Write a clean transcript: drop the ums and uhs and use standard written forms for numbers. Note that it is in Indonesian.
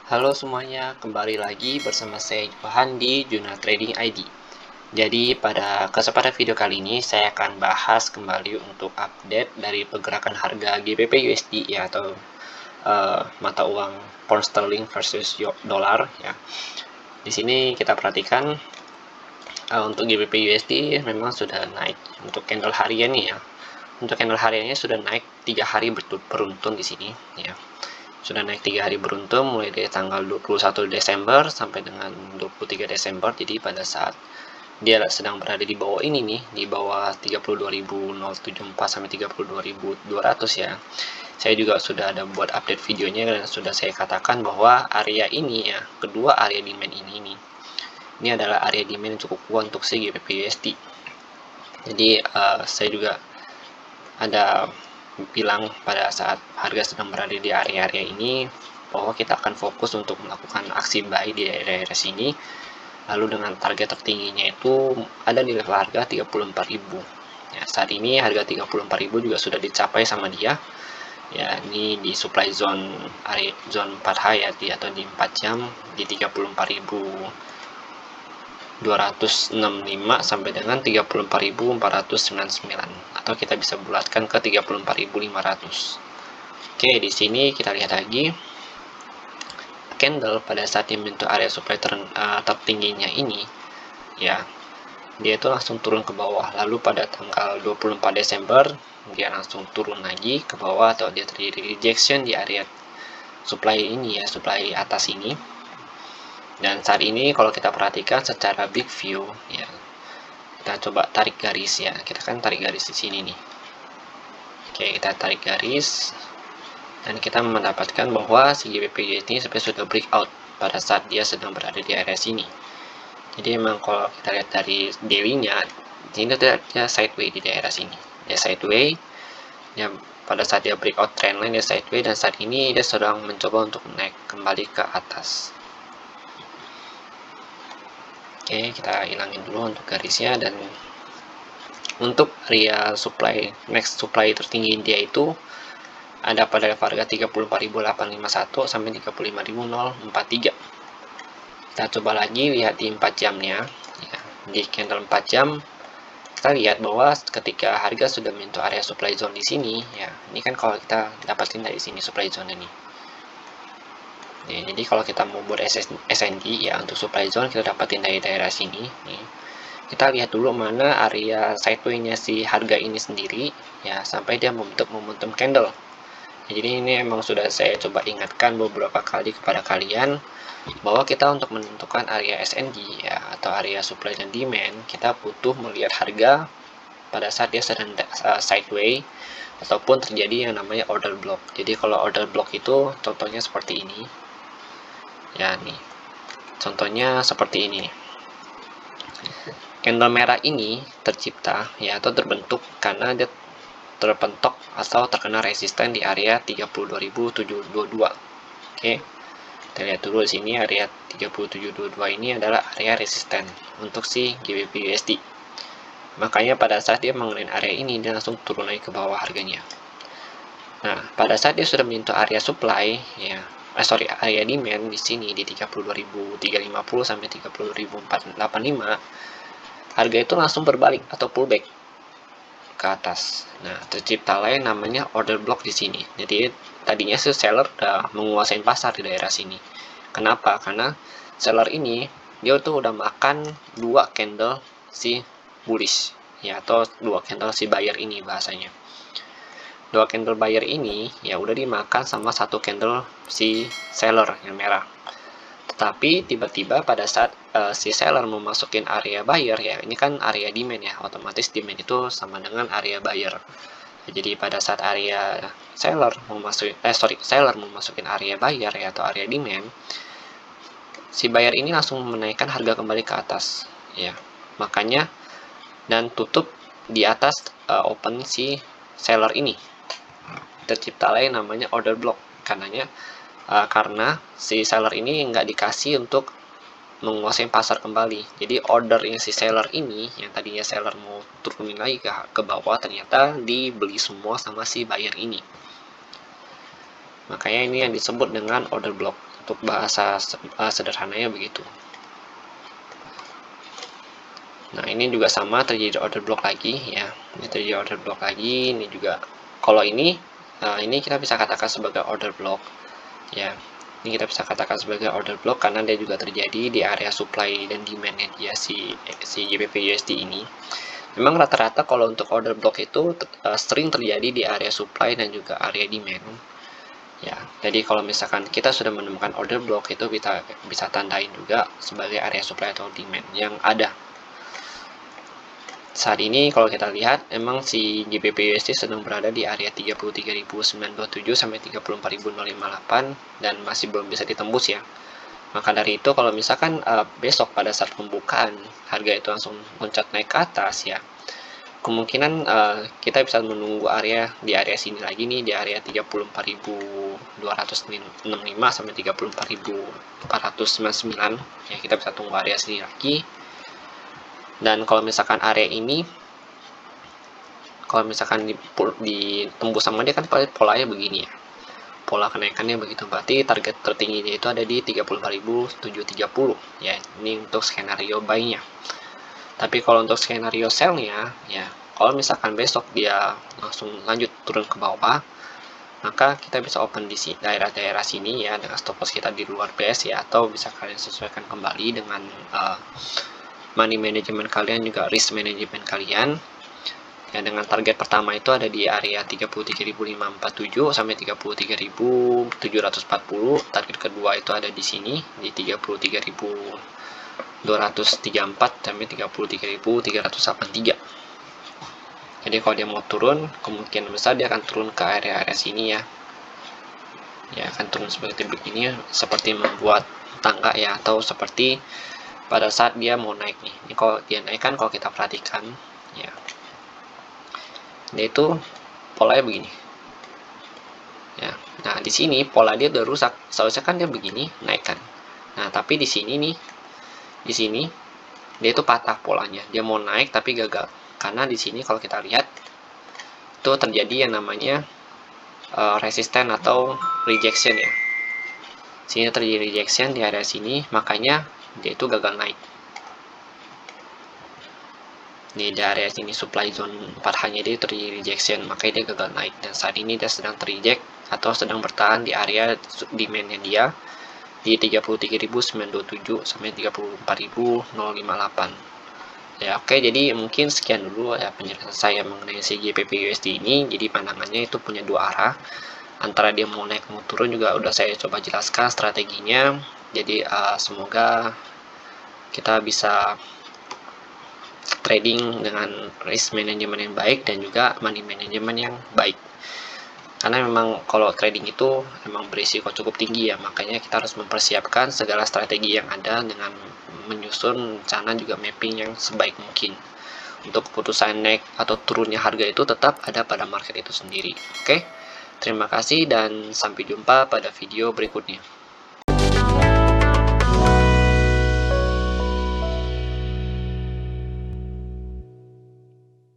Halo semuanya, kembali lagi bersama saya Johan di Juna Trading ID. Jadi pada kesempatan video kali ini saya akan bahas kembali untuk update dari pergerakan harga GBP USD ya, atau mata uang pound sterling versus dolar ya. Di sini kita perhatikan untuk GBP USD memang sudah naik untuk candle harian ya. Untuk candle hariannya sudah naik 3 hari beruntun di sini ya. Sudah naik 3 hari beruntun mulai dari tanggal 21 Desember sampai dengan 23 Desember. Jadi pada saat dia sedang berada di bawah ini nih, di bawah 32.074 sampai 32.200 ya. Saya juga sudah ada buat update videonya dan sudah saya katakan bahwa area ini ya, kedua area demand ini nih. Ini adalah area demand yang cukup kuat untuk si GBP USD. Jadi saya juga ada bilang pada saat harga sedang berada di area-area ini bahwa kita akan fokus untuk melakukan aksi buy di area-area sini. Lalu dengan target tertingginya itu ada di level harga 34.000. Ya, saat ini harga 34.000 juga sudah dicapai sama dia. Ya, ini di supply zone area zone 4H ya, atau di 4 jam di 34.265 sampai dengan 34.499, atau kita bisa bulatkan ke 34.500. Oke, di sini kita lihat lagi candle pada saat membentuk area supply tertingginya ini ya, dia itu langsung turun ke bawah. Lalu pada tanggal 24 Desember dia langsung turun lagi ke bawah, atau dia terjadi rejection di area supply ini ya, supply atas ini. Dan saat ini kalau kita perhatikan secara big view ya, kita coba tarik garis ya, kita kan tarik garis di sini nih. Oke, kita tarik garis dan kita mendapatkan bahwa si GBP ini sebenarnya sudah breakout pada saat dia sedang berada di area sini. Jadi memang kalau kita lihat dari daily-nya, ini dia sideway di daerah sini. Dia sideway, ya pada saat dia breakout trendline dia sideway, dan saat ini dia sedang mencoba untuk naik kembali ke atas. Oke, kita hilangin dulu untuk garisnya. Dan untuk area supply, next supply tertinggi dia itu ada pada level harga 34.851 sampai 35.043. Kita coba lagi lihat di 4 jamnya ya. Di candle 4 jam kita lihat bahwa ketika harga sudah menyentuh area supply zone di sini ya, ini kan kalau kita dapatin dari sini supply zone ini ya, jadi kalau kita mau buat SND ya untuk supply zone, kita dapatin dari daerah sini nih. Kita lihat dulu mana area sideway-nya si harga ini sendiri ya, sampai dia membentuk momentum candle. Jadi ini emang sudah saya coba ingatkan beberapa kali kepada kalian bahwa kita untuk menentukan area SND ya, atau area supply dan demand, kita butuh melihat harga pada saat dia sedang sideway ataupun terjadi yang namanya order block. Jadi kalau order block itu contohnya seperti ini ya, nih contohnya seperti ini. Candle merah ini tercipta ya, atau terbentuk karena dia terpentok atau terkena resisten di area 32.722. Oke, kita lihat dulu di sini area 3722 ini adalah area resisten untuk si GBP USD. Makanya pada saat dia mengenai area ini dia langsung turun lagi ke bawah harganya. Nah, pada saat dia sudah menyentuh area supply ya, area demand di sini di 32.350 sampai 30.485, harga itu langsung berbalik atau pullback ke atas. Nah, tercipta lain namanya order block di sini. Jadi tadinya si seller udah menguasai pasar di daerah sini. Kenapa? Karena seller ini dia tuh udah makan 2 candle si bullish ya, atau 2 candle si buyer ini bahasanya. 2 candle buyer ini ya udah dimakan sama 1 candle si seller yang merah. Tetapi tiba-tiba pada saat si seller memasukin area buyer ya, ini kan area demand ya, otomatis demand itu sama dengan area buyer. Jadi pada saat area seller memasukin area buyer ya, atau area demand, si buyer ini langsung menaikkan harga kembali ke atas ya. Makanya dan tutup di atas open si seller ini. Tercipta lain namanya order block karena si seller ini nggak dikasih untuk menguasai pasar kembali. Jadi ordernya si seller ini yang tadinya seller mau turunin lagi ke bawah, ternyata dibeli semua sama si buyer ini. Makanya ini yang disebut dengan order block. untuk bahasa sederhananya begitu. Nah, ini juga sama, terjadi order block lagi ya. Ini terjadi order block lagi. Ini juga kalau ini kita bisa katakan sebagai order block ya. Ini kita bisa katakan sebagai order block karena dia juga terjadi di area supply dan demand-nya dia si GBP USD ini. Memang rata-rata kalau untuk order block itu sering terjadi di area supply dan juga area demand. Ya, jadi kalau misalkan kita sudah menemukan order block itu kita bisa tandain juga sebagai area supply atau demand yang ada. Saat ini kalau kita lihat emang si GBP USD sedang berada di area 33.927 sampai 34.058 dan masih belum bisa ditembus ya. Maka dari itu kalau misalkan besok pada saat pembukaan harga itu langsung loncat naik ke atas ya, kemungkinan kita bisa menunggu area di area sini lagi nih, di area 34.265 sampai 34.499 ya, kita bisa tunggu area sini lagi. Dan kalau misalkan area ini, kalau misalkan ditembus sama dia kan polanya begini ya, pola kenaikannya begitu, berarti target tertingginya itu ada di 34.730 ya. Ini untuk skenario buy-nya. Tapi kalau untuk skenario sell-nya ya, kalau misalkan besok dia langsung lanjut turun ke bawah, maka kita bisa open di daerah-daerah sini ya, dengan stop loss kita di luar base ya, atau bisa kalian sesuaikan kembali dengan money management kalian, juga risk management kalian ya. Dengan target pertama itu ada di area 33.547 sampai 33.740. Target kedua itu ada di sini di 33.234 sampai 33.383. Jadi kalau dia mau turun, kemungkinan besar dia akan turun ke area-area sini ya. Ya, akan turun seperti begini, seperti membuat tangga ya, atau seperti pada saat dia mau naik nih. Ini kalau dia naik kan, kalau kita perhatikan ya, dia itu polanya begini ya. Nah, di sini pola dia udah rusak, seharusnya kan dia begini naik kan. Nah, tapi di sini nih, di sini dia itu patah polanya, dia mau naik tapi gagal karena di sini kalau kita lihat itu terjadi yang namanya resisten atau rejection ya. Sini terjadi rejection di area sini, makanya dia itu gagal naik. Di area sini supply zone 4 hanya dia terjadi rejection, makanya dia gagal naik, dan saat ini dia sedang terreject atau sedang bertahan di area demand-nya dia di 33.927 sampai 34.058 ya. Oke, jadi mungkin sekian dulu ya penjelasan saya mengenai si GBP USD ini. Jadi pandangannya itu punya dua arah, antara dia mau naik mau turun juga udah saya coba jelaskan strateginya. Jadi semoga kita bisa trading dengan risk management yang baik dan juga money management yang baik, karena memang kalau trading itu memang berisiko cukup tinggi ya, makanya kita harus mempersiapkan segala strategi yang ada dengan menyusun rencana juga mapping yang sebaik mungkin untuk keputusan naik atau turunnya harga itu tetap ada pada market itu sendiri. Oke, terima kasih dan sampai jumpa pada video berikutnya.